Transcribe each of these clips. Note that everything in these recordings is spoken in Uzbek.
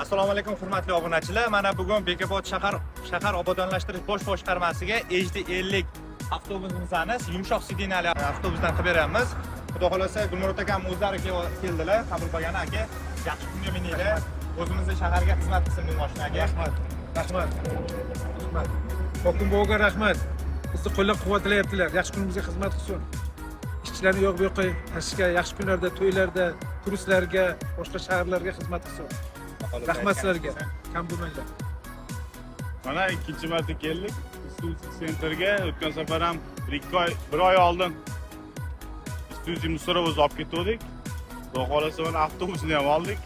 Assalomu alaykum hurmatli obunachilar. Mana bugun Bekobod shahar obodonlashtirish bosh boshqarmasiga HD50 avtobusimizni yumshoq sidinali avtobusdan qilib beramiz. Xudo xolasa Gulmurod akam o'zlari keldilar, qabul qilgan aka. Yaxshi kunga mininglar. O'zimizning shaharga xizmat qilsin bu mashinaga. Rahmat. Hokim buvaga rahmat. Bizni qo'llab-quvvatlayaptilar. Yaxshi kunimizga xizmat qilsin. Ishchilarni yo'q bu yoqqa tashishga, yaxshi kunlarda, to'ylarda, turistlarga, boshqa shaharlarga xizmat qilsin. Rahmat sizlarga. Kam bo'lmanglar. Mana ikkinchi marta keldik. Istudiya sentrga o'tgan safar ham 1 oy oldin Istudiya so'rab o'zi olib ketdik. Xudo xolasa mana avtobusni ham oldik.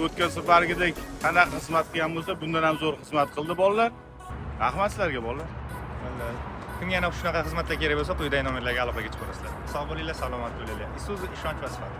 O'tgan safargidek qanaqa xizmat qilgan bo'lsa, bundan ham zo'r xizmat qildi bolalar. Rahmat sizlarga bolalar. Kimga yana shunaqa xizmatlar kerak bo'lsa, quyidagi nomerlarga aloqaga chiqasizlar. Sog' bo'linglar, salomat bo'linglar. Isuzu ishonch va sifat.